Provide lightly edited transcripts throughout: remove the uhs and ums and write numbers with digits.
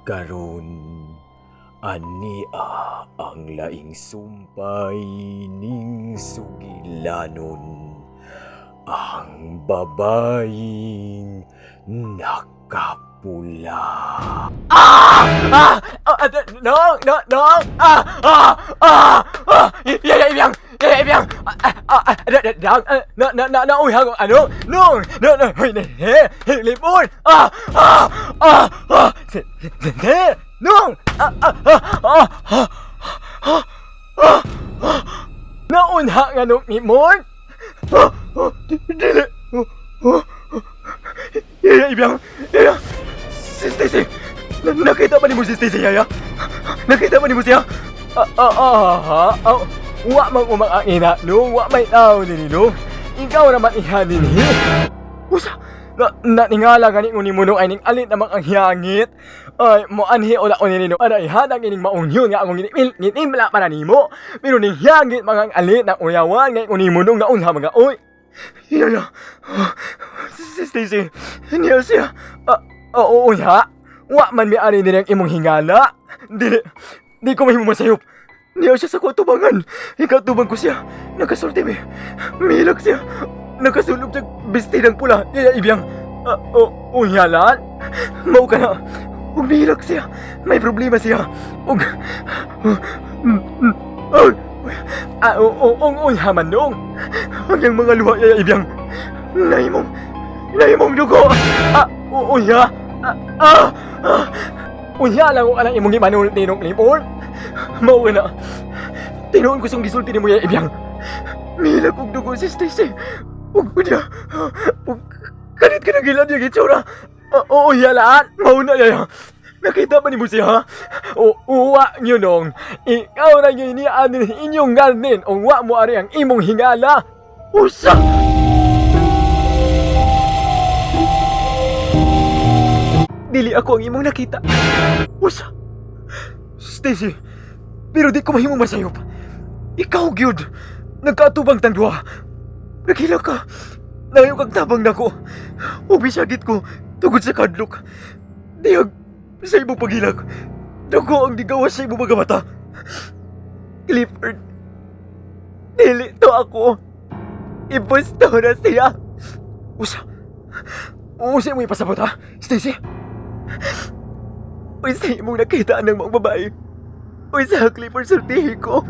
karon ania ang laing sumpay ning sugilanon, ang babaying nakapula. Yaya ibang nauhang ano nung lipon nung naunha nga nung imon dili Yaya ibang si Stacy, nakita ba ni mo si Stacy, Yaya? Nakita ba ni mo siya? Wa mang ang ina, no? Wa may tao din, no? Ikaw naman ihanin, Usa, natingala gani ni mo nung ay ning alit namang ang hiyangit. Ay, mo anhi ola o nino, aray hadang ining maunyon nga akong ngitimla para nimo. Pero ning hiyangit mga alit na uyawan ngay unimo nung naunha mga oy. Yaya, si Stacy, niya siya. Oo ya, wa man mi ari din ang imong hingala. Di ko mahimo masayop. Niya siya sa kutubangan. Ikatubang ko siya. Nakasulti mi. Milag siya. Nakasulog siya bestidang pula. Yaya ibiyang. Unyalan? Mau ka na. Ug milag siya. May problema siya. Ug unyaman nung. Ang yung mga luha yaya ibiyang. Naimong dugo. Unya. Unya lang ko alang imong imanul tinong lipon. Mau ka na. Tinuon ko siyang gisulti ni mo yaya ibiyang. Milag og dugo si Stacy. Ug unya. Ug kalit ka nagilan yung itsura. Oo, yalaan. Mauna yaya. Nakita ba ni mo siya? Uwa nyo nung. Ikaw na nyo iniaan inyong garden o wa mo ari ang imong hingala. Usa! Dili ako ang imong nakita. Usa! Stacy, pero di ko mahimong masayop. Ikaw, gyud. Nagkaatubang tang duha. Naghila ka. Nangayon kang tabang na ko. Ubisagit ko. Tugod sa kadlok. Diyag sa imong paghilag. Dugo ang digawas sa imong mga mata. Clifford. Dili to ako. Imposto na siya. Usa mo ipasabot ha, Stacy? Usa imong nakita ng mga babae. Usa Clifford sultihi ko.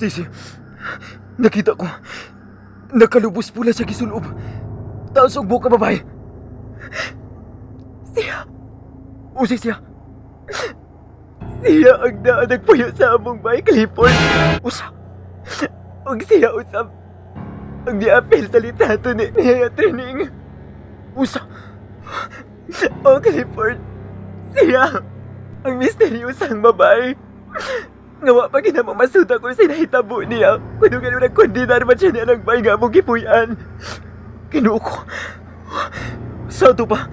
Stacy, nakita ko. Nakalubos pula sa gisulob. Taos og buka babae. Siya. Usa siya. Siya ang nagpuyo sa among bahay, Clifford. Usa. Og siya usap. Ang diapel sa litato ni Yaya Trining. Usa. O Clifford. Siya. Ang misteryosang babae. Nga wa pa ginamamasuta ko sinahitabo niya. Kuno ganun nagkondinar man siya niya ng bahay nga mong gipuyan. Kinuo ko. Sa ito pa.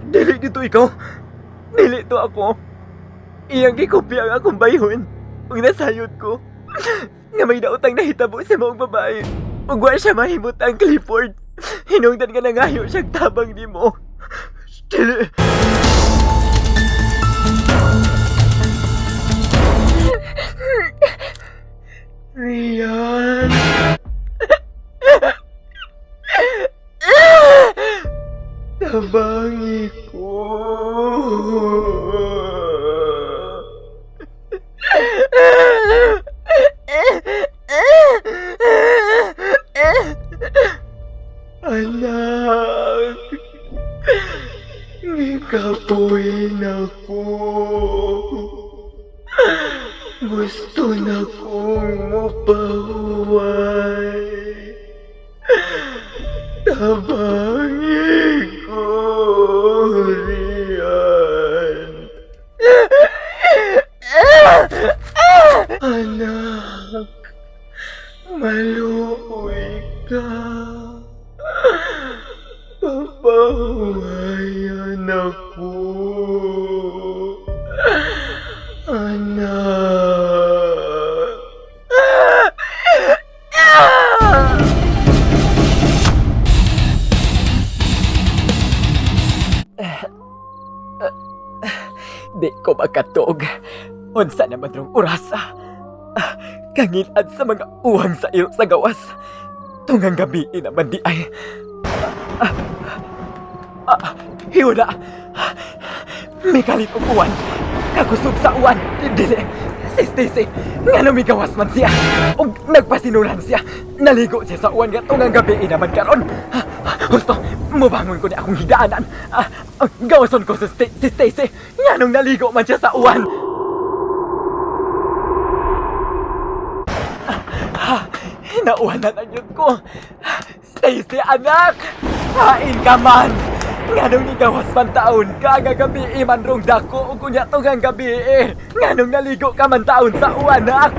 Dili dito ikaw. Dili to ako. Iyang gikopya ang akong bayhon. Ug nasayod ko. Nga may daotang nahitabo sa mong babae. Ug wa siya mahimutang, Clifford. Hinungdan ka na ngayon siyang tabang ni mo. Dili. Rian. Tabangi ko. Anak, ikapuin ako. Gusto na kong mapahuway. Tabangi ko, Rian. Anak, maluoy ka. Papahuwayan ako. Anak. Di ko makatog. Unsa naman rong oras. Kangilad sa mga uwang sa iro sa gawas. Tungang gabi naman di ay. Hiwala. May kalit og uwan. Kakusog sa uwan. Dili. Si Stacy, nga lumigawas man siya. Og nagpasinulan siya. Naligo siya sa uwan nga tungang gabi naman karon. Gusto, mubangon ko ni akong higdaanan. Gawason ko si Stacy. Nga nung naligo man siya sa uwan. Hinauhanan ang yun ko. Stacy, anak! Hain ka man! Nga nung nigawas man taon ka, nga gabi man rong dako, o kunya tungang gabi nga nung naligo ka man taon sa uwanak.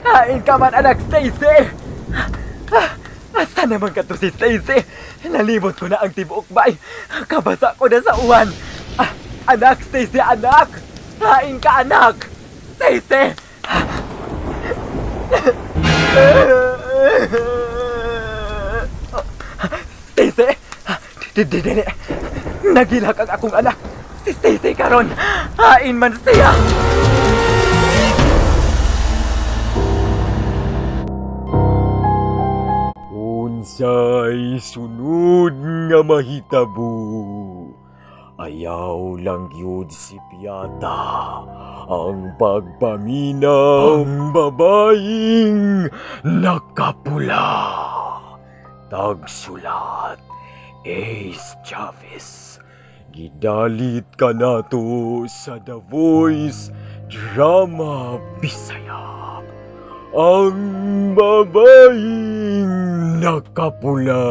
Hain ka man, anak Stacy! Asa naman ka to si Stacy? Nalimot ko na ang tibuok bay. Kabasa ko na sa uwan. Anak Stacy, anak! Hain ka, anak! Stacy! Stacy! Dili! Nagilak ang akong anak! Si Stacy karon! Hain man siya! Unsay sunod nga mahitabo? Ayaw lang yun si Piata ang pagpaminaw ng babaeng nakapula. Tagsulat, Ace Chavez. Gidalit ka nato sa The Voice Drama Bisaya. Ang babaeng nakapula.